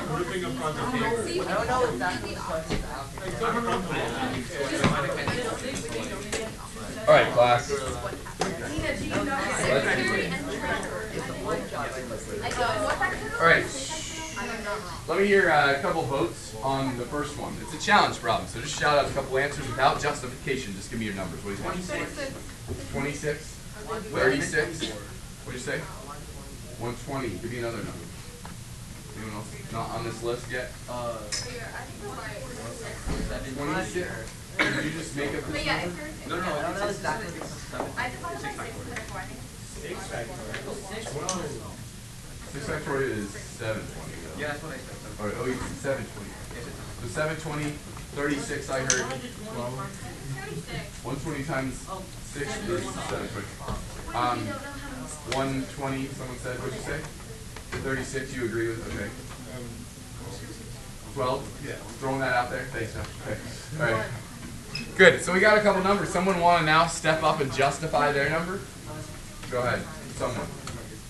grouping across the table. I don't know exactly what All right, class. All right. Let me hear a couple votes on the first one. It's a challenge problem, so just shout out a couple answers without justification. Just give me your numbers. What do you think? 26. 36. What did you say? 120. Give me another number. Anyone else not on this list yet? 26. Did you just make up this number? No, I don't know exactly. 6 factorial. 6 factorial is 720. Yeah, that's what I said. All right, oh, you said 720. So 720, 36 I heard. 120 times 6 is 720. 120, someone said, what'd you say? 36, you agree with? Okay. 12? Yeah. Throwing that out there. Thanks, John. Okay. All right. Good. So we got a couple numbers. Someone want to now step up and justify their number? Go ahead. Someone.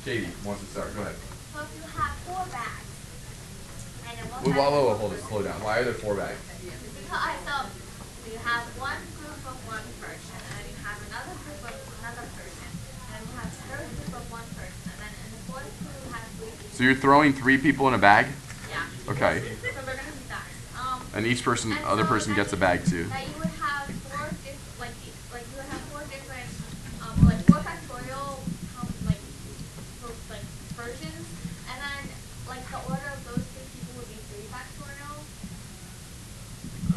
Katie wants to start. Go ahead. So if you have 4 bags, and then one Whoa, hold it. Slow down. Why are there 4 bags? Because so you have one group of one person, and then you have another group of another person, and then you have a third group of one person, and then in the fourth group you have 3 people. So you're throwing 3 people in a bag? Yeah. Okay. So they're going to be bags. And each person, other person gets a bag too. That you would have 4 different, like you would have 4 different, like 4 factorial, versions, and then like the order of those 3 people would be 3 factorial.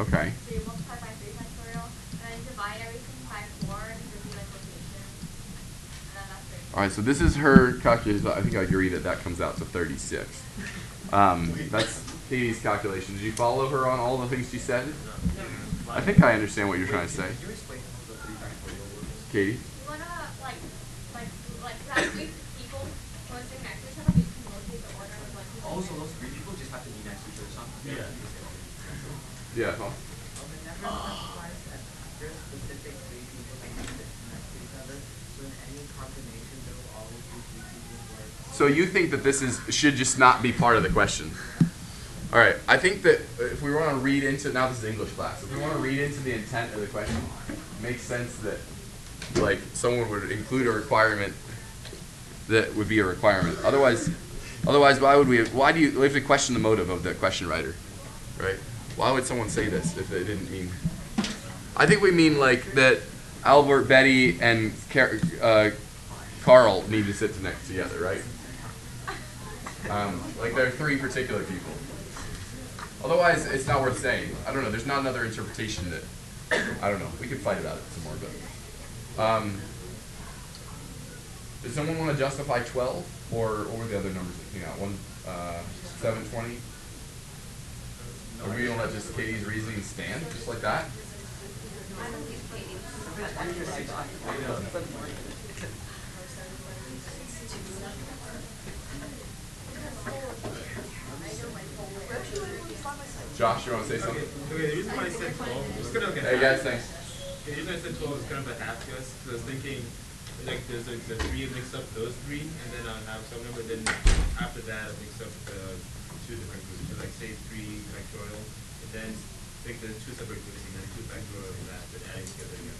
Okay. So you multiply by 3 factorial, and then divide everything by 4, and it would be like rotation. And then that's 30. All right, so this is her calculation. I think I agree that that comes out to 36. That's Katie's calculation. Did you follow her on all the things she said? I think I understand what you're trying to say. Katie? You wanna like you have 3 people who are sitting next to each other, but you can rotate the order of like. Also, those 3 people just have to be next to each other. Yeah. Yeah, huh? So you think that this should just not be part of the question? All right, I think that if we want to read into, now this is English class, if we want to read into the intent of the question, it makes sense that like someone would include a requirement that would be a requirement. Otherwise, why do you have to question the motive of the question writer, right? Why would someone say this if they didn't mean? I think we mean like that Albert, Betty, and Carl need to sit next together, right? Like there are 3 particular people. Otherwise, it's not worth saying. I don't know. There's not another interpretation that, I don't know. We could fight about it some more, but. Does someone want to justify 12 or what were the other numbers that came out? 720? Are we going to let just Katie's reasoning stand just like that? Josh, you want to say something? Okay, the reason why I said 12, just gonna Hey guys, thanks. The reason I said 12 is kind of a half guess, because I was thinking, like, there's like the 3 mix up those 3, and then I'll have some number, then after that I'll mix up the 2 different groups. So like say 3 factorial, and then take the 2 separate groups, and then 2 factorial and that, then adding together again.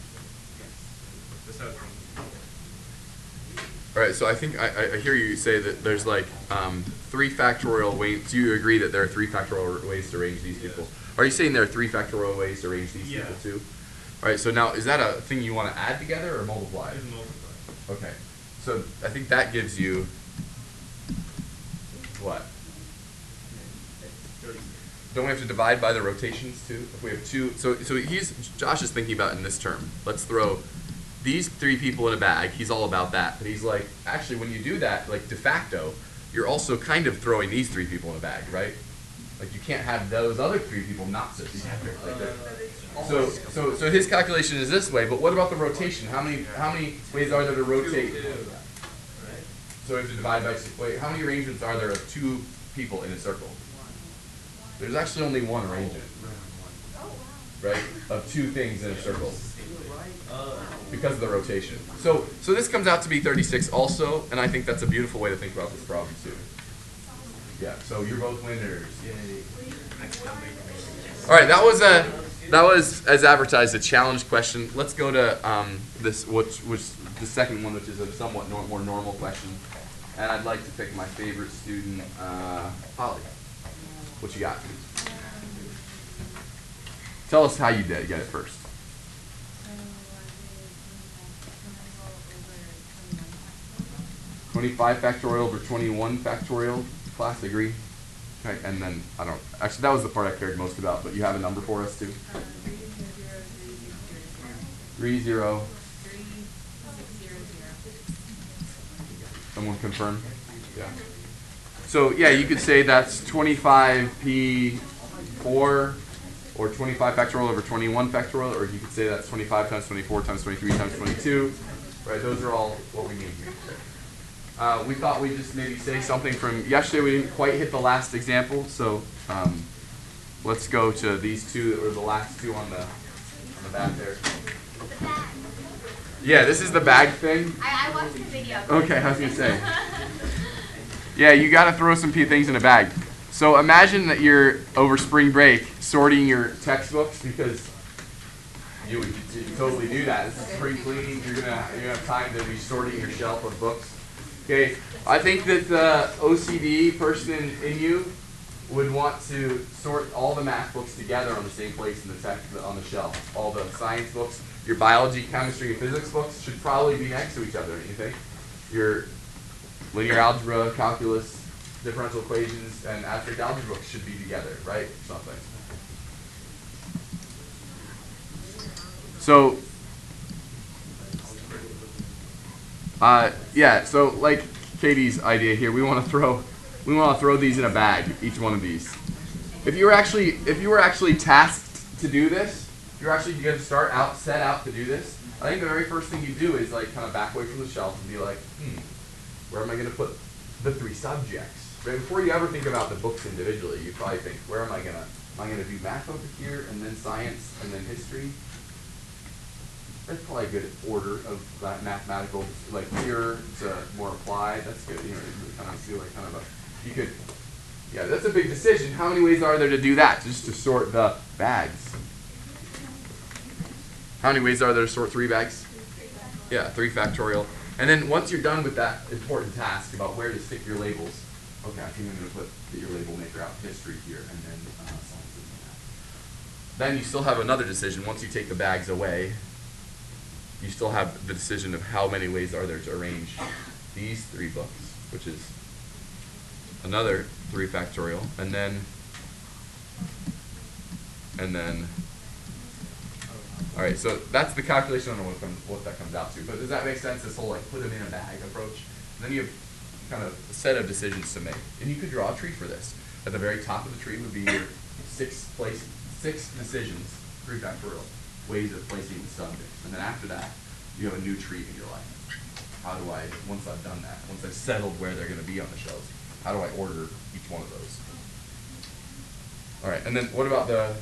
That's how it's thinking. All right, so I think I hear you say that there's like 3 factorial ways. Do you agree that there are 3 factorial ways to arrange these people? Are you saying there are 3 factorial ways to arrange these people too? All right, so now is that a thing you want to add together or multiply? It's multiply. Okay, so I think that gives you what? Don't we have to divide by the rotations too? If we have 2, so Josh is thinking about it in this term. Let's throw these 3 people in a bag. He's all about that, but he's like, actually, when you do that, like de facto, you're also kind of throwing these 3 people in a bag, right? Like you can't have those other 3 people not sit together. So his calculation is this way, but what about the rotation? How many ways are there to rotate? So we have to divide by 6. Wait, how many arrangements are there of 2 people in a circle? There's actually only 1 arrangement, right? Of 2 things in a circle. Because of the rotation. So this comes out to be 36 also, and I think that's a beautiful way to think about this problem too. Yeah, so you're both winners. Yay. Accidentally. All right, that was as advertised a challenge question. Let's go to this, which the second one, which is a somewhat more normal question. And I'd like to pick my favorite student, Holly. What you got? Tell us how you did. Get it first. 25 factorial over 21 factorial. Class, agree? Okay, and then, actually that was the part I cared most about, but you have a number for us too? 3, 0. Someone confirm? Yeah. So yeah, you could say that's 25p4 or 25 factorial over 21 factorial, or you could say that's 25 times 24 times 23 times 22. Right, those are all what we need here. We thought we'd just maybe say something from yesterday. We didn't quite hit the last example, so let's go to these two that were the last two on the back there. The bag. Yeah, this is the bag thing. I watched the video. Okay, I was going to say. Yeah, you got to throw some things in a bag. So imagine that you're over spring break sorting your textbooks, because you would totally do that. This is spring cleaning. You're gonna have time to be sorting your shelf of books. Okay, I think that the OCD person in you would want to sort all the math books together on the same place in on the shelf. All the science books, your biology, chemistry, and physics books should probably be next to each other, don't you think? Your linear algebra, calculus, differential equations, and abstract algebra books should be together, right? Something. So, yeah. So, like Katie's idea here, we want to throw these in a bag. Each one of these. If you were actually tasked to do this, if you're actually going to set out to do this, I think the very first thing you do is like kind of back away from the shelf and be like, where am I going to put the 3 subjects? Right? Before you ever think about the books individually, you probably think, where am I going to do math over here, and then science, and then history? That's probably a good order of that mathematical, like pure to more applied. That's good. You know, you kind of feel like yeah, that's a big decision. How many ways are there to do that? Just to sort the bags. How many ways are there to sort 3 bags? Yeah, 3 factorial. And then once you're done with that important task about where to stick your labels, okay, I think I'm going to put your label maker out history here, and then science and math. Then you still have another decision. Once you take the bags away, you still have the decision of how many ways are there to arrange these 3 books, which is another 3 factorial, and then, all right, so that's the calculation. I don't know what that comes out to, but does that make sense, this whole like put them in a bag approach? And then you have kind of a set of decisions to make. And you could draw a tree for this. At the very top of the tree would be your 6 decisions, 3 factorial, ways of placing the subjects. And then after that, you have a new tree in your life. How do I, once I've done that, once I've settled where they're going to be on the shelves, how do I order each one of those? All right, and then what about the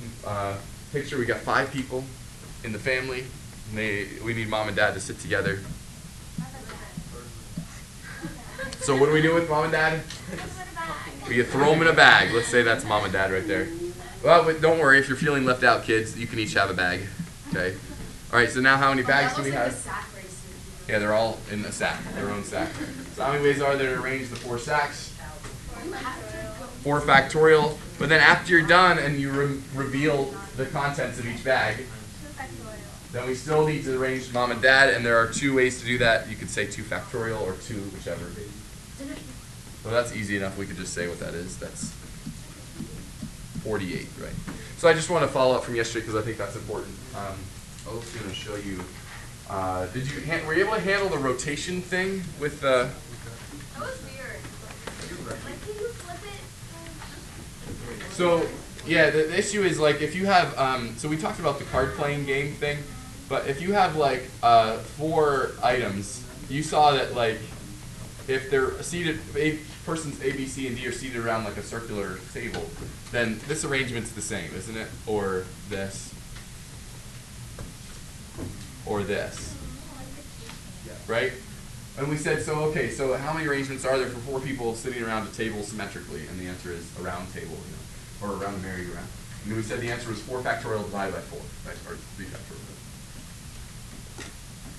picture? We got 5 people in the family. We need mom and dad to sit together. So what do we do with mom and dad? We throw them in a bag. Let's say that's mom and dad right there. Well, but don't worry. If you're feeling left out, kids, you can each have a bag. Okay. All right. So now, how many bags do we have? Yeah, they're all in a sack, their own sack. So how many ways are there to arrange the 4 sacks? 4 factorial. But then after you're done and you reveal the contents of each bag, then we still need to arrange mom and dad, and there are 2 ways to do that. You could say 2 factorial or 2, whichever. Well, that's easy enough. We could just say what that is. That's 48, right? So I just want to follow up from yesterday because I think that's important. I was going to show you. Were you able to handle the rotation thing with the? That was weird. Like, can you flip it? So yeah, the issue is like if you have. So we talked about the card playing game thing, but if you have like 4 items, you saw that like if they're seated, persons A, B, C, and D are seated around like a circular table, then this arrangement's the same, isn't it? Or this. Or this, right? And we said, so okay, so how many arrangements are there for 4 people sitting around a table symmetrically? And the answer is a round table, or around a merry-go-round. And we said the answer was 4 factorial divided by 4, right? Or 3 factorial.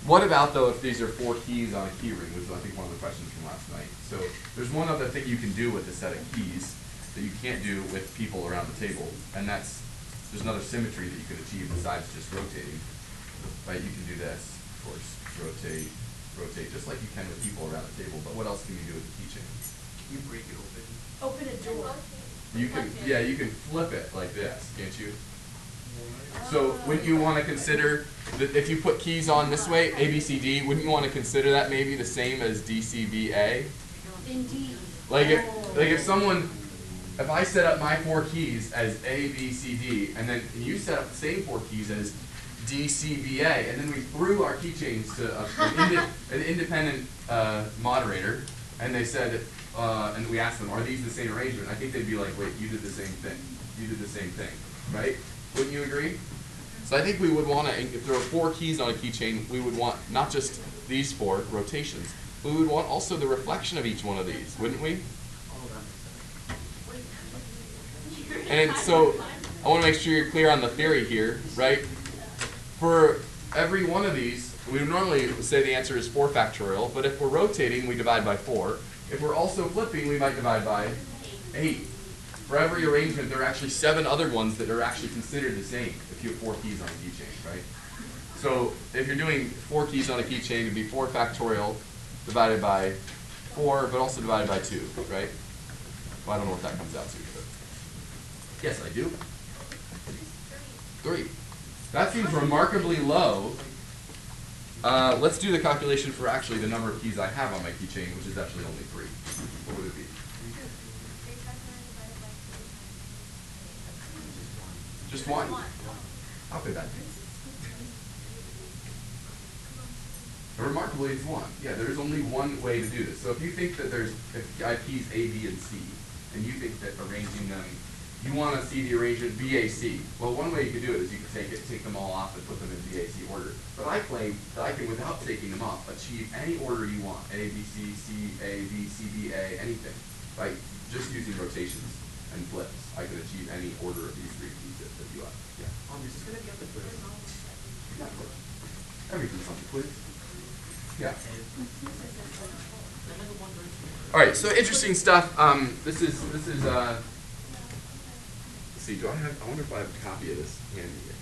What about, though, if these are 4 keys on a key ring, which is, I think, one of the questions from last night. So there's one other thing you can do with a set of keys that you can't do with people around the table, and that's, there's another symmetry that you can achieve besides just rotating. Right? You can do this, of course, rotate, just like you can with people around the table, but what else can you do with the keychain? You break it open. Open a door. You can, yeah, you can flip it like this, can't you? So wouldn't you want to consider that if you put keys on this way, A, B, C, D, wouldn't you want to consider that maybe the same as D, C, B, A? Indeed. Like if someone, if I set up my 4 keys as A, B, C, D, and then you set up the same 4 keys as D, C, B, A, and then we threw our keychains to an independent moderator, and they said, and we asked them, are these the same arrangement? I think they'd be like, wait, you did the same thing. You did the same thing, right? Wouldn't you agree? So I think we would want to, if there are 4 keys on a keychain, we would want not just these 4 rotations, we would want also the reflection of each one of these, wouldn't we? And so I want to make sure you're clear on the theory here, right? For every one of these, we would normally say the answer is 4 factorial, but if we're rotating, we divide by 4. If we're also flipping, we might divide by 8. For every arrangement, there are actually 7 other ones that are actually considered the same if you have 4 keys on a keychain, right? So if you're doing 4 keys on a keychain, it would be 4 factorial divided by 4, but also divided by 2, right? Well, I don't know what that comes out to. But yes, I do. 3. That seems remarkably low. Let's do the calculation for actually the number of keys I have on my keychain, which is actually only 3. What would it be? Just 1? How could that be? Remarkably, it's 1. Yeah, there's only one way to do this. So if you think that if I have keys A, B, and C, and you think that arranging them, you want to see the arrangement BAC. Well, one way you could do it is you could take them all off and put them in BAC order. But I claim that I can, without taking them off, achieve any order you want. A, B, C, C, A, B, C, B, A, anything. Right? Just using rotations and flips. I can achieve any order of these 3 keys that you like. Yeah. Is this going to be on the quiz? Yeah, of course. Everything's on the quiz. Yeah. All right. So interesting stuff. This is. Let's see. Do I have? I wonder if I have a copy of this handy here.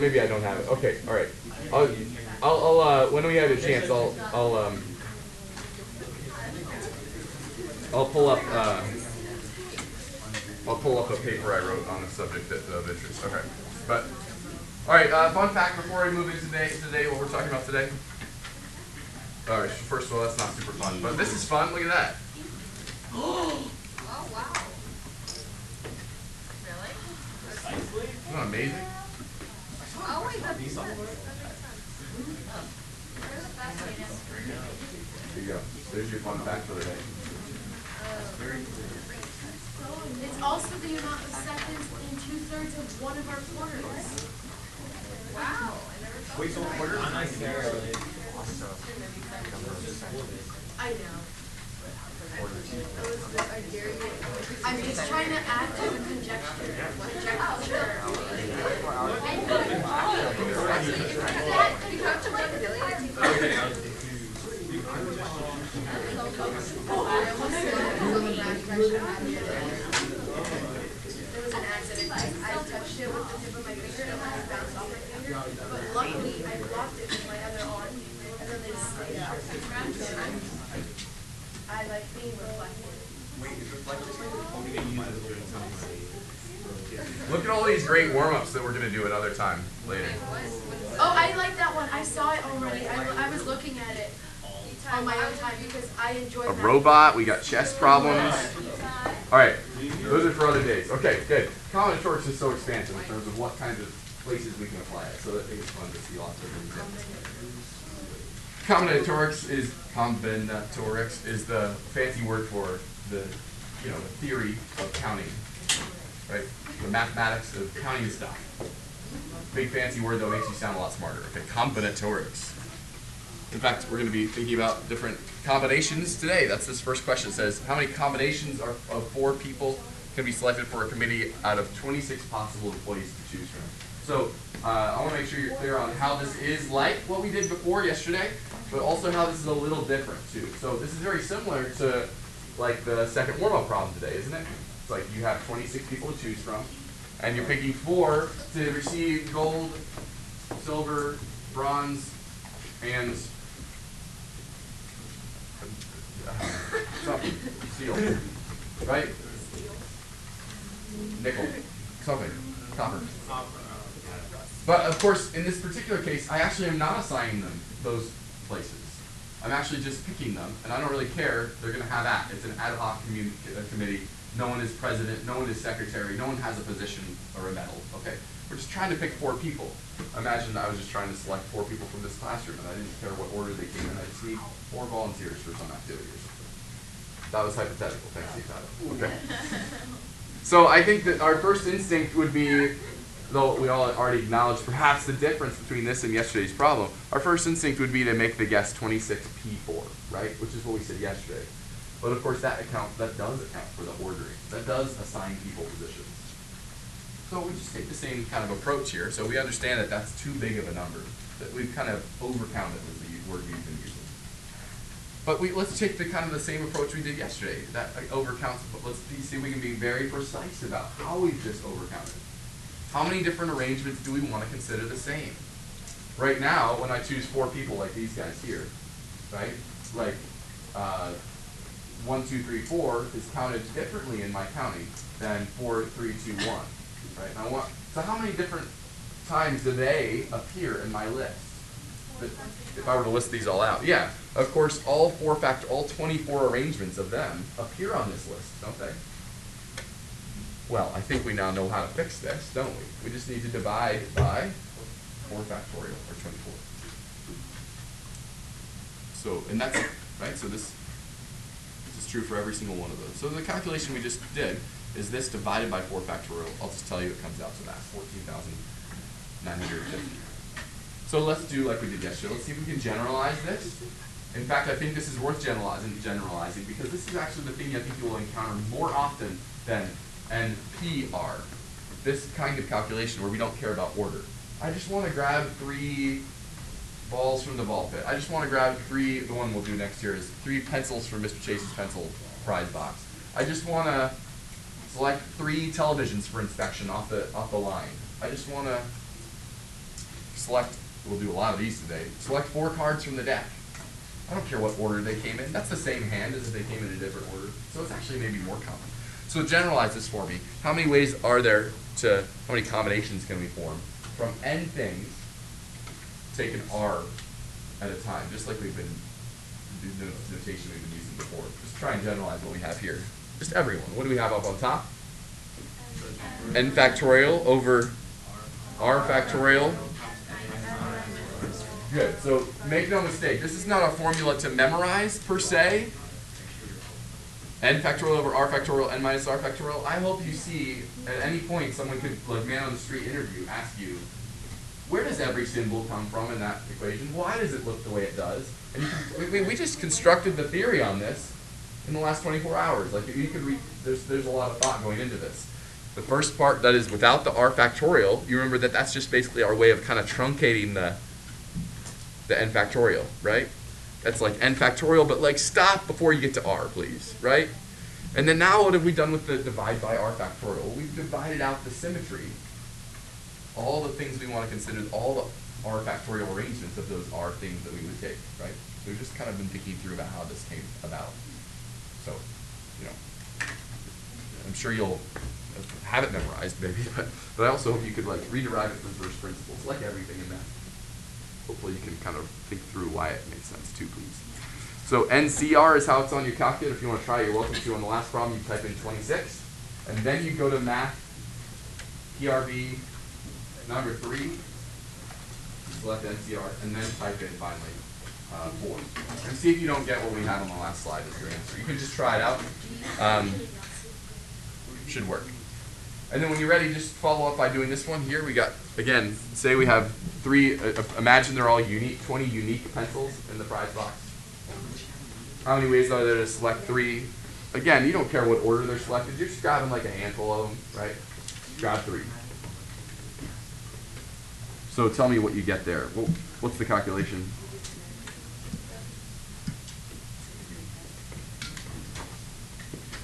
Maybe I don't have it. Okay, all right. I'll when we have a chance, I'll pull up a paper I wrote on a subject of interest. Okay, but all right. Fun fact before we move into today, what we're talking about today. All right. First of all, that's not super fun, but this is fun. Look at that. Oh, wow. Really? Isn't that amazing? Oh, wait, that makes sense. That makes sense. Where's the fascinating? There you go. There's your fun fact for the day. It's also the amount of seconds in 2/3 of one of our quarters. Wow. I never thought Wait, so quarter? Unnecessarily. I know. I'm just trying to add to the conjecture. There was an accident. I touched it with the tip of my finger and it bounced off my finger. But luckily, I blocked it with my other arm, and then they stayed out. I like being reflected. Wait, is reflective Look at all these great warm-ups that we're going to do another time later. Oh, I like that one. I saw it already. I was looking at it on my own time because I enjoyed A that. robot, we got chess problems. Time. All right, those are for other days. Okay, good. Combinatorics is so expansive in terms of what kinds of places we can apply it, so that it's fun to see lots of things. Combinatorics is the fancy word for the the theory of counting, right? The mathematics of counting stuff. Big fancy word though, makes you sound a lot smarter. Okay, combinatorics. In fact, we're going to be thinking about different combinations today. That's this first question. It says, how many combinations of 4 people can be selected for a committee out of 26 possible employees to choose from? So I want to make sure you're clear on how this is like what we did before yesterday, but also how this is a little different too. So this is very similar to like the second warm-up problem today, isn't it? It's like you have 26 people to choose from, and you're picking 4 to receive gold, silver, bronze, and something, steel, right? Nickel, something, copper. But of course, in this particular case, I actually am not assigning them those places. I'm actually just picking them, and I don't really care. They're going to have that. It's an ad hoc committee. No one is president. No one is secretary. No one has a position or a medal. Okay, we're just trying to pick 4 people. Imagine I was just trying to select 4 people from this classroom, and I didn't care what order they came in. I just need 4 volunteers for some activity or something. That was hypothetical. Thanks, Tyler. Okay. So I think that our first instinct would be, though we all already acknowledged perhaps the difference between this and yesterday's problem, our first instinct would be to make the guess 26P4, right? Which is what we said yesterday. But of course that does account for the ordering. That does assign people positions. So we just take the same kind of approach here. So we understand that that's too big of a number. That we've kind of overcounted was the word we've been using. But let's take the kind of the same approach we did yesterday. That overcounts, but let's see if we can be very precise about how we've just overcounted. How many different arrangements do we want to consider the same? Right now, when I choose 4 people like these guys here, right? Like 1, 2, 3, 4 is counted differently in my counting than 4, 3, 2, 1. Right? So how many different times do they appear in my list? If I were to list these all out, yeah, of course, all 24 arrangements of them appear on this list, don't they? Well, I think we now know how to fix this, don't we? We just need to divide by 4 factorial, or 24. So, and that's, right, so this is true for every single one of those. So the calculation we just did is this divided by 4 factorial. I'll just tell you it comes out to that, 14,950. So let's do like we did yesterday. Let's see if we can generalize this. In fact, I think this is worth generalizing because this is actually the thing I think you will encounter more often than NPR. This kind of calculation where we don't care about order. I just want to grab 3 balls from the ball pit. I just want to grab 3, the one we'll do next year is 3 pencils from Mr. Chase's pencil prize box. I just want to select 3 televisions for inspection off the line. I just want to select, we'll do a lot of these today, select 4 cards from the deck. I don't care what order they came in. That's the same hand as if they came in a different order. So it's actually maybe more common. So generalize this for me. How many ways are there how many combinations can we form from n things, take an r at a time, just like we've been, the notation we've been using before. Just try and generalize what we have here. Just everyone. What do we have up on top? N factorial over r factorial. Good. So make no mistake, this is not a formula to memorize per se. N factorial over r factorial, n minus r factorial. I hope you see at any point someone could, like man on the street interview, ask you, where does every symbol come from in that equation? Why does it look the way it does? And we just constructed the theory on this in the last 24 hours. Like you could read, there's a lot of thought going into this. The first part, that is without the r factorial, you remember that that's just basically our way of kind of truncating the n factorial, right? That's like n factorial, but like stop before you get to r, please, right? And then now what have we done with the divide by r factorial? Well, we've divided out the symmetry, all the things we want to consider, all the r factorial arrangements of those r things that we would take, right? So we've just kind of been thinking through about how this came about. So, I'm sure you'll have it memorized maybe, but I also hope you could like rederive it from first principles, like everything in math. Hopefully you can kind of think through why it made sense too, please. So NCR is how it's on your calculator. If you want to try it, you're welcome to. On the last problem, you type in 26. And then you go to math, PRV, number 3, select NCR, and then type in finally 4. And see if you don't get what we had on the last slide as your answer. You can just try it out. Should work. And then when you're ready, just follow up by doing this one here. We got, again, say we have 3, imagine they're all unique, 20 unique pencils in the prize box. How many ways are there to select 3? Again, you don't care what order they're selected. You're just grabbing like a handful of them, right? Grab 3. So tell me what you get there. What's the calculation?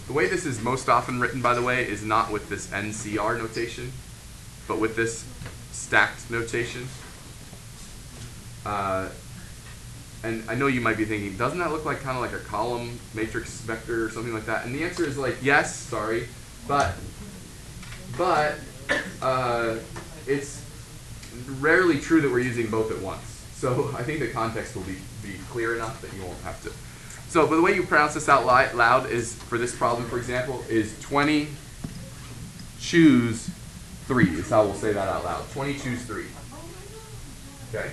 The way this is most often written, by the way, is not with this NCR notation, but with this stacked notation. And I know you might be thinking, doesn't that look like kind of like a column matrix vector or something like that? And the answer is like, yes, sorry, but it's rarely true that we're using both at once. So I think the context will be clear enough that you won't have to. So, but the way you pronounce this out loud is, for this problem, for example, is 20 choose 3 is how we'll say that out loud. 20 choose 3. Okay?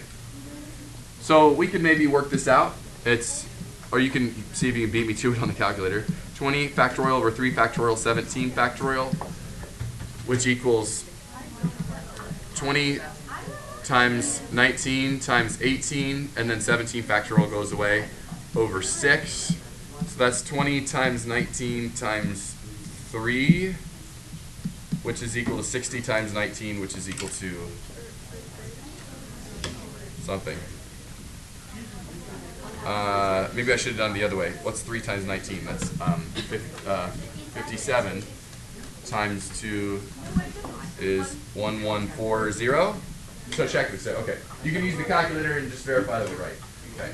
So we could maybe work this out. Or you can see if you can beat me to it on the calculator. 20 factorial over 3 factorial, 17 factorial, which equals 20 times 19 times 18, and then 17 factorial goes away, over 6. So that's 20 times 19 times 3, which is equal to 60 times 19, which is equal to something. Maybe I should have done the other way. What's 3 times 19? That's 57 times 2 is 1140. So check this out. Okay. You can use the calculator and just verify that we're right. Okay.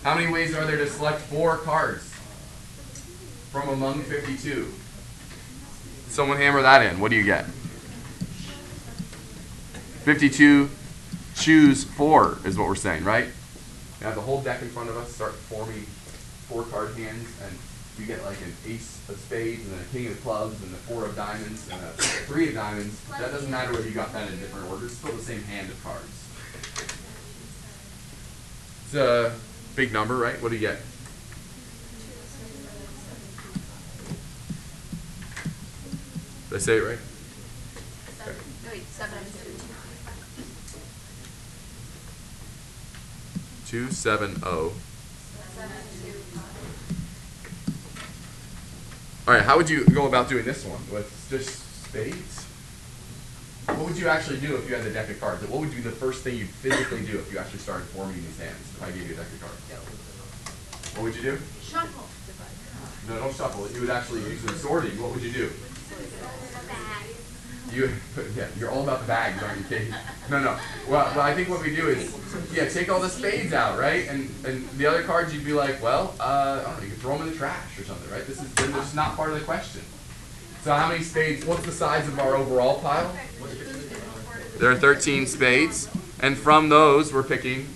How many ways are there to select 4 cards from among 52? Someone hammer that in. What do you get? 52 choose 4 is what we're saying, right? We have the whole deck in front of us, start forming 4 card hands, and you get like an ace of spades and then a king of clubs and the 4 of diamonds and a 3 of diamonds. That doesn't matter whether you got that in different orders, it's still the same hand of cards. It's a big number, right? What do you get? Did I say it right? Okay. Wait, 702. 270. All right, how would you go about doing this one? With just spades? What would you actually do if you had the deck of cards? What would be the first thing you'd physically do if you actually started forming these hands? If I gave you a deck of cards, what would you do? Shuffle. No, don't shuffle. You would actually use the sorting. What would you do? You're all about the bags, aren't you, Katie? No. Well, I think what we do is, take all the spades out, right? And the other cards, you'd be like, well, I don't know, you could throw them in the trash or something, right? They're just not part of the question. So how many spades? What's the size of our overall pile? There are 13 spades, and from those, we're picking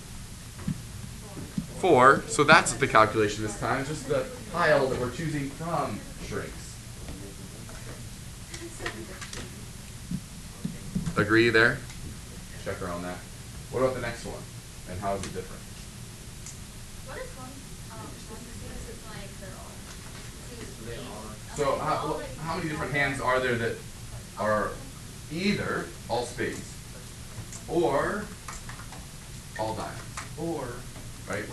4. So that's the calculation this time. Just the pile that we're choosing from shrinks. Agree there? Check her on that. What about the next one? And how is it different? What is one? It's like they're all. So how many different hands are there that are either all spades or all diamonds? Or, right?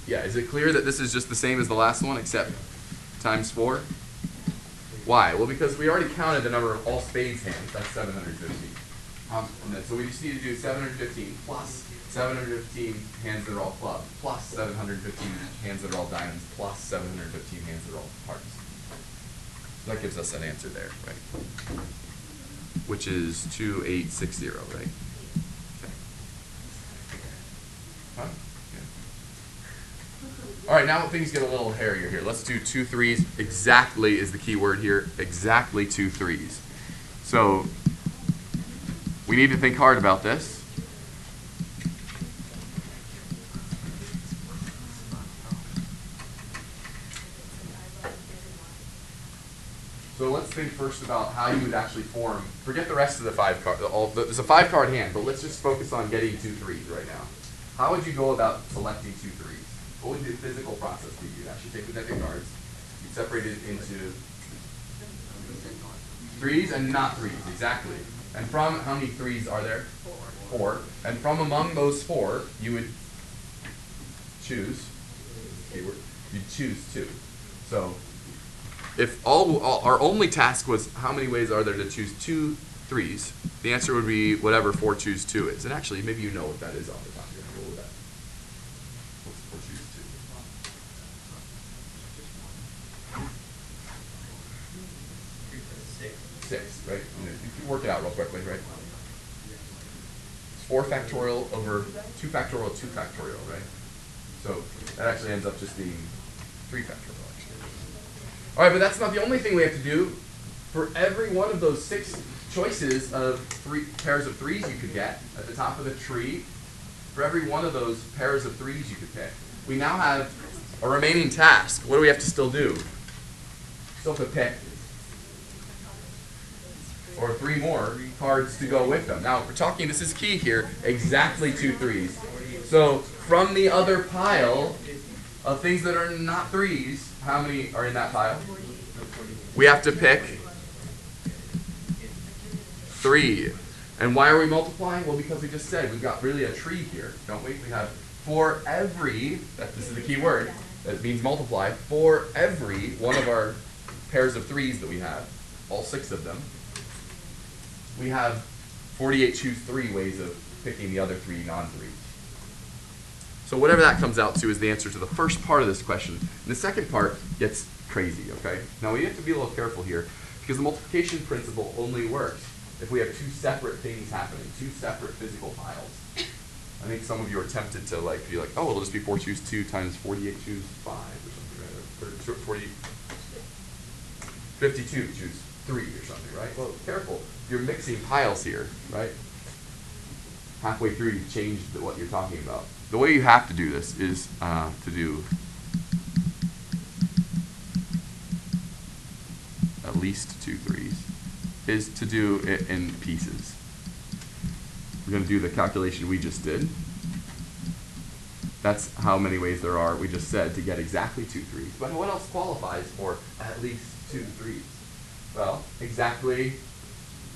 Yeah, is it clear that this is just the same as the last one except times 4? Why? Well, because we already counted the number of all spades hands. That's 715. So we just need to do 715 plus 715 hands that are all clubs, plus 715 hands that are all diamonds, plus 715 hands that are all hearts. So that gives us an answer there, right? Which is 2860, right? Okay. Huh? All right, now things get a little hairier here. Let's do 2 3s. Exactly is the key word here. Exactly 2 3s. So we need to think hard about this. think first about how you would actually form. Forget the rest of the 5 card. There's a 5 card hand, but let's just focus on getting 2 3s right now. How would you go about selecting 2 3s? What would the physical process be? You'd actually take the deck of cards. You'd separate it into 3s and not 3s, exactly. And from how many 3s are there? 4. And from among those 4, you would choose. Keyword. You'd choose 2. So if our only task was how many ways are there to choose 2 3s, the answer would be whatever 4 choose 2 is. And actually, maybe you know what that is off the top of your head. What would that? What's 4 choose 2? 6, right? You can work it out real quickly, right? It's 4 factorial over 2 factorial, 2 factorial, right? So that actually ends up just being 3 factorial. All right, but that's not the only thing we have to do. For every one of those 6 choices of 3 pairs of 3s you could get at the top of the tree, for every one of those pairs of 3s you could pick, we now have a remaining task. What do we have to still do? Still have to pick or 3 more cards to go with them. Now, we're talking, this is key here, exactly 2 3s. So from the other pile of things that are not 3s, how many are in that pile? We have to pick 3. And why are we multiplying? Well, because we just said we've got really a tree here, don't we? We have for every, this is the key word, that means multiply, for every one of our pairs of 3s that we have, all 6 of them, we have 48 choose 3 ways of picking the other 3 non-3s. So whatever that comes out to is the answer to the first part of this question. And the second part gets crazy, okay? Now we have to be a little careful here because the multiplication principle only works if we have 2 separate things happening, 2 separate physical piles. I think some of you are tempted to be like, oh, it'll just be 4 choose 2 times 48 choose 5 or something, right? Or 52 choose 3 or something, right? Well, careful. You're mixing piles here, right? Halfway through, you've changed what you're talking about. The way you have to do this is to do at least 2 3s, is to do it in pieces. We're going to do the calculation we just did. That's how many ways there are, we just said, to get exactly 2 3s. But what else qualifies for at least 2 3s? Well, exactly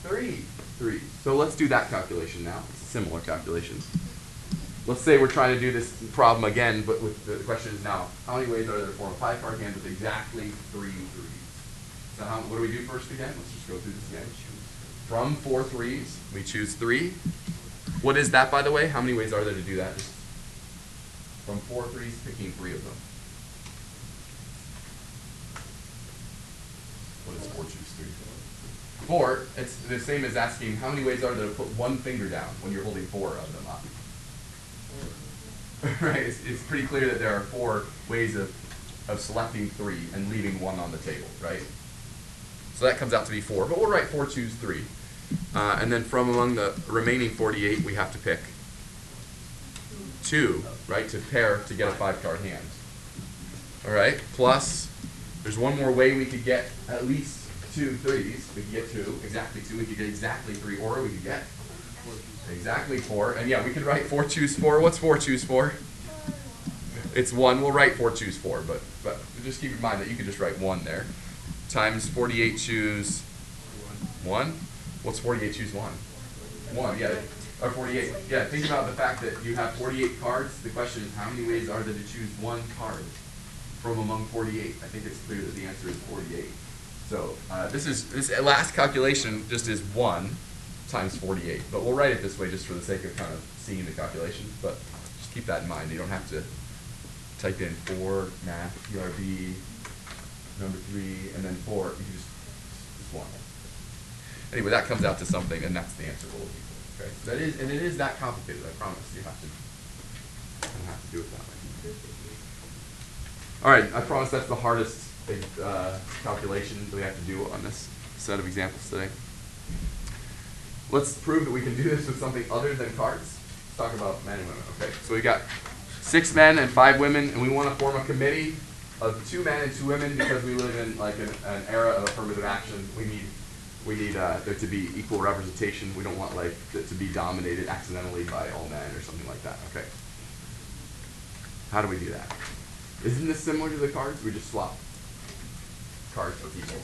3 3s. So let's do that calculation now. It's a similar calculation. Let's say we're trying to do this problem again, but with the question is now, how many ways are there to form a 5-card hand with exactly 3 3s? So what do we do first again? Let's just go through this again. From 4 3s, we choose 3. What is that, by the way? How many ways are there to do that? Just from 4 3s, picking 3 of them. What is 4 choose 3? 4, it's the same as asking how many ways are there to put 1 finger down when you're holding 4 of them up. Right? It's pretty clear that there are 4 ways of selecting 3 and leaving 1 on the table, right? So that comes out to be 4, but we'll write 4 choose 3. And then from among the remaining 48, we have to pick 2, right, to pair to get a 5-card hand. All right, plus there's one more way we could get at least 2 3s. We could get 2, exactly 2. We could get exactly 3, or we could get exactly 4. And yeah, we could write 4 choose 4. What's 4 choose 4? It's 1. We'll write 4 choose 4, but just keep in mind that you could just write 1 there. Times 48 choose 1. What's 48 choose 1? 1, yeah. Or 48. Yeah, think about the fact that you have 48 cards. The question is, how many ways are there to choose 1 card from among 48? I think it's clear that the answer is 48. So this last calculation just is 1 times 48. But we'll write it this way just for the sake of kind of seeing the calculation. But just keep that in mind. You don't have to type in 4, math, PRB, number 3, and then 4. You can just 1. Anyway, that comes out to something, and that's the answer we're looking for. Okay? That is, and it is that complicated. I promise. You have to do it that way. All right. I promise that's the hardest calculation that we have to do on this set of examples today. Let's prove that we can do this with something other than cards. Let's talk about men and women. Okay. So we got 6 men and 5 women, and we want to form a committee of 2 men and 2 women because we live in like an era of affirmative action. We need there to be equal representation. We don't want like it to be dominated accidentally by all men or something like that. Okay. How do we do that? Isn't this similar to the cards? We just swap cards for people.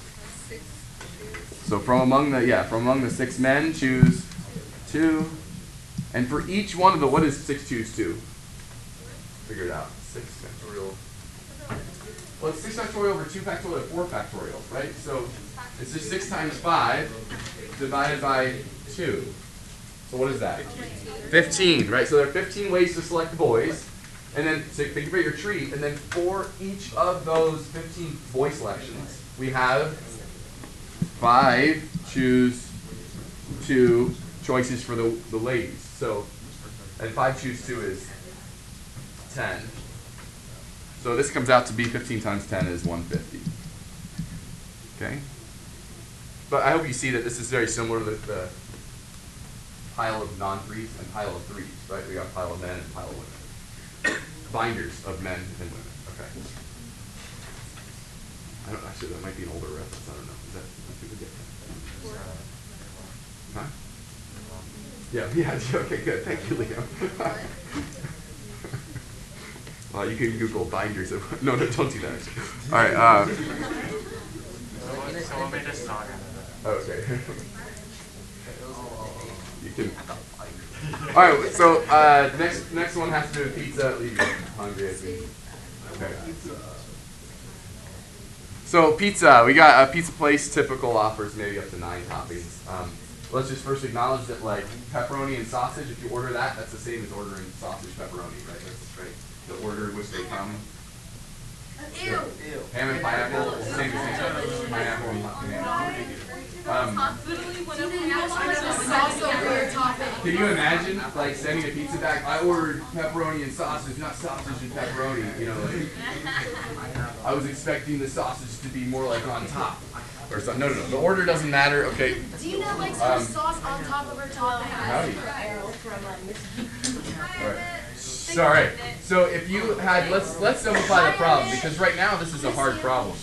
So from among the 6 men, choose 2. And for each one of the, what is 6 choose 2? Figure it out. 6 factorial. Well, it's 6 factorial over 2 factorial, 4 factorial, right? So it's just 6 times 5 divided by 2. So what is that? 15, right? So there are 15 ways to select boys. And then, so think about your tree, and then for each of those 15 boy selections, we have 5 choose 2 choices for the ladies. So, and 5 choose 2 is 10. So this comes out to be 15 times 10 is 150. Okay? But I hope you see that this is very similar to the pile of non-threes and pile of threes, right? We got a pile of men and pile of women. Binders of men and women. Okay. I don't actually. That might be an older reference. I don't know. Is that people get that? Huh? Yeah. Okay. Good. Thank you, Liam. Well, you can Google binders of. No, don't do that. All right. Someone made a song out of Okay. You can. All right, so next one has to do with pizza. Leave you hungry, I think. Okay. So pizza, we got a pizza place. Typical offers maybe up to 9 toppings. Let's just first acknowledge that like pepperoni and sausage. If you order that, that's the same as ordering sausage pepperoni, right? That's right. The order in which they come. Ew. Ham and pineapple, same as pineapple and ham. Can you imagine, like, sending a pizza back? I ordered pepperoni and sausage, not sausage and pepperoni. You know, like, I was expecting the sausage to be more like on top or something. No. The order doesn't matter. Okay. Do you know like some sauce on top of her topping? Howdy. All right. Sorry. So if you had, let's simplify the problem because right now this is a hard problem.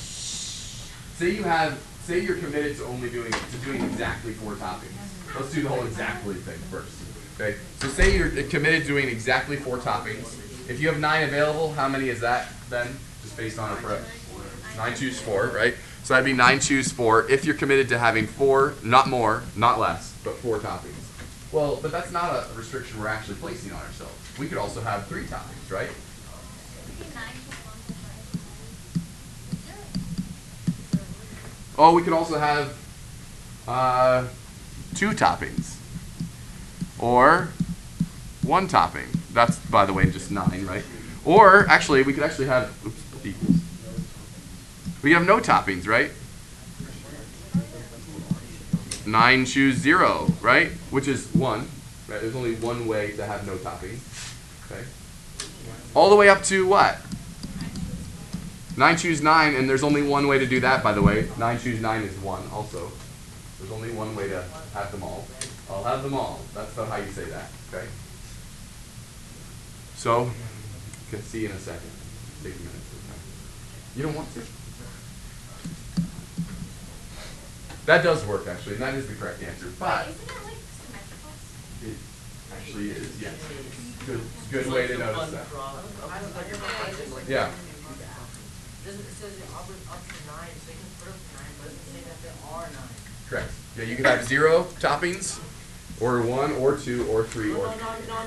Say you're committed to only doing exactly 4 toppings. Let's do the whole exactly thing first. Okay. So say you're committed to doing exactly 4 toppings. If you have 9 available, how many is that then? Just based on a prep. 9 choose 4, right? So that'd be 9 choose 4. If you're committed to having 4, not more, not less, but 4 toppings. Well, but that's not a restriction we're actually placing on ourselves. We could also have 3 toppings, right? Oh, we could also have 2 toppings. Or 1 topping. That's, by the way, just 9, right? Or, actually, we could actually have, equals. We have no toppings, right? 9 choose 0, right? Which is 1. Right? There's only one way to have no toppings. Okay. All the way up to what? 9 choose 9, and there's only one way to do that, by the way. 9 choose 9 is 1 also. There's only one way to have them all. I'll have them all. That's how you say that. Okay. So, okay, see you in a second. Take a minute. Okay. You don't want to? That does work, actually, and that is the correct answer. But Isn't it like symmetrical? it actually is, yes. Good way to notice that. Yeah. It says it offers up to 9, so you can put up to 9, but it doesn't say that there are 9. Correct. Yeah, you could have 0 toppings, or 1, or 2, or 3, or... No, I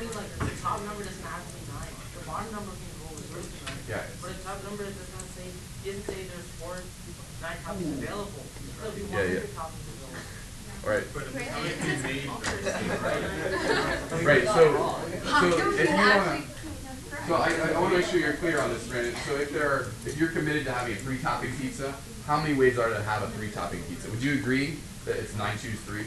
mean like the top number doesn't have to be 9. The bottom number can go with 0, right? Yeah. But the top number doesn't say there's 9 toppings available. There'll be 100 toppings available. Right. But if it's coming to me Right, so if you want to... So I want to make sure you're clear on this, Brandon. So if you're committed to having a 3-topping pizza, how many ways are there to have a 3-topping pizza? Would you agree that it's 9 choose 3?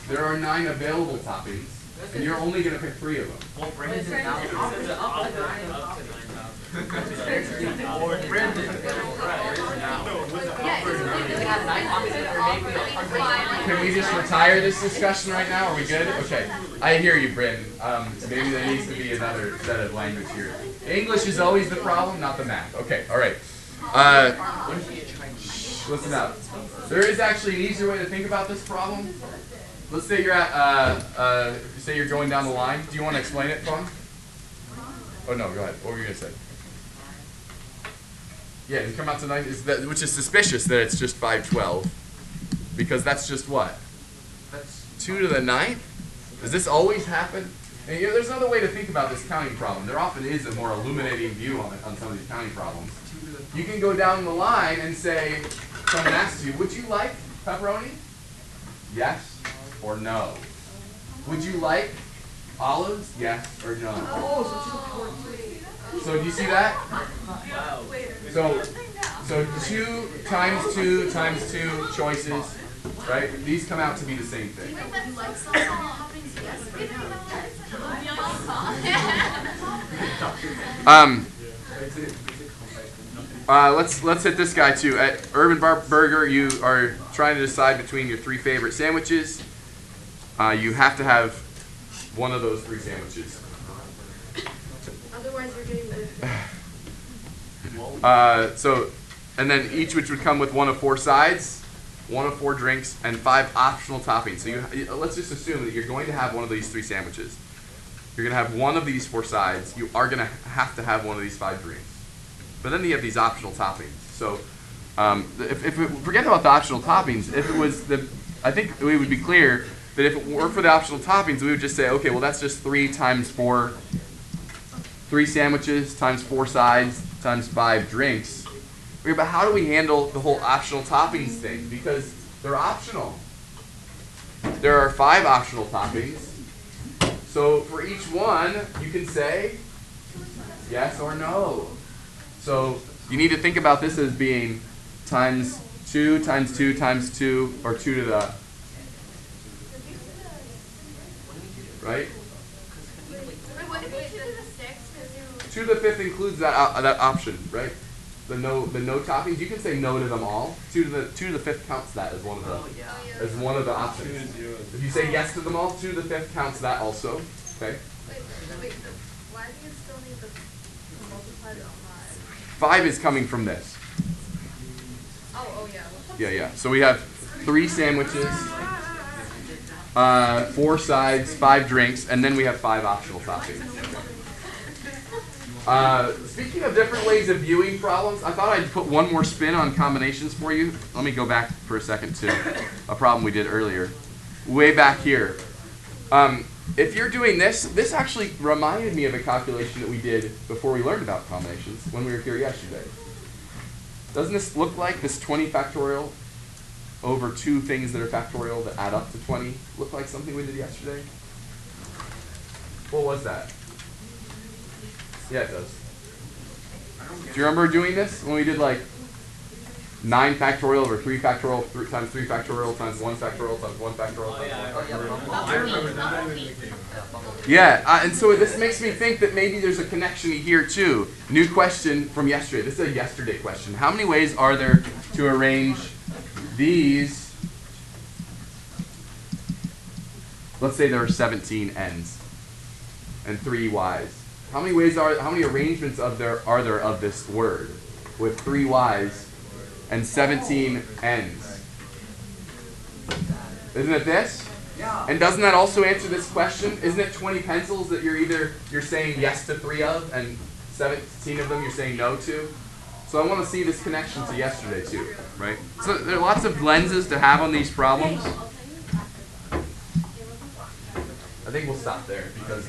There are 9 available toppings, and you're only going to pick 3 of them. Well, Brandon now up to 9 toppings. Brandon, right, now. Yeah, can have 9 copies or maybe 100. Can we just retire this discussion right now? Are we good? Okay. I hear you, Brandon. Maybe there needs to be another set of language here. English is always the problem, not the math. Okay, all right. Listen up. There is actually an easier way to think about this problem. Let's say you're at, say you're going down the line. Do you want to explain it, Fong? Oh no, go ahead. What were you gonna say? Yeah, you come out to 9, which is suspicious that it's just 512, because that's just what? That's 2 to the 9th? Does this always happen? And you know, there's another way to think about this counting problem. There often is a more illuminating view on some of these counting problems. You can go down the line and say, someone asks you, would you like pepperoni? Yes or no? Would you like olives? Yes or no? So do you see that? So 2 times 2 times 2 choices, right? These come out to be the same thing. Let's hit this guy too. At Urban Burger, you are trying to decide between your 3 favorite sandwiches. You have to have one of those 3 sandwiches. Otherwise, you're getting And then each which would come with 1 of 4 sides, 1 of 4 drinks, and 5 optional toppings. So let's just assume that you're going to have one of these 3 sandwiches. You're going to have 1 of these 4 sides. You are going to have one of these 5 drinks. But then you have these optional toppings. So if we forget about the optional toppings, if it was I think we would be clear that if it were for the optional toppings, we would just say, okay, well that's just 3 times 4, 3 sandwiches times 4 sides times 5 drinks. Okay, but how do we handle the whole optional toppings thing? Because they're optional. There are 5 optional toppings. So for each one, you can say yes or no. So you need to think about this as being times 2 times 2 times 2, or 2 to the, right? 2 to the 5th includes that option, right? The no toppings. You can say no to them all. 2 to the 5th counts that as one of the options. If you say yes to them all, 2 to the 5th counts that also. Okay. Why do you still need the multiplier of 5? 5 is coming from this. Oh yeah. Yeah. So we have 3 sandwiches, 4 sides, 5 drinks, and then we have 5 optional toppings. Speaking of different ways of viewing problems, I thought I'd put one more spin on combinations for you. Let me go back for a second to a problem we did earlier. Way back here. If you're doing this actually reminded me of a calculation that we did before we learned about combinations when we were here yesterday. Doesn't this look like this 20 factorial over 2 things that are factorial that add up to 20 look like something we did yesterday? What was that? Yeah, it does. Do you remember doing this when we did like 9 factorial over 3 factorial times 3 factorial times 1 factorial times 1 factorial times 1 factorial? I remember that. Yeah, and so this makes me think that maybe there's a connection here too. New question from yesterday. This is a yesterday question. How many ways are there to arrange these? Let's say there are 17 n's and 3 y's. How many arrangements are there of this word with 3 y's and 17 n's? Isn't it this? Yeah. And doesn't that also answer this question? Isn't it 20 pencils that you're saying yes to 3 of, and 17 of them you're saying no to? So I want to see this connection to yesterday too, right? So there are lots of lenses to have on these problems. I think we'll stop there because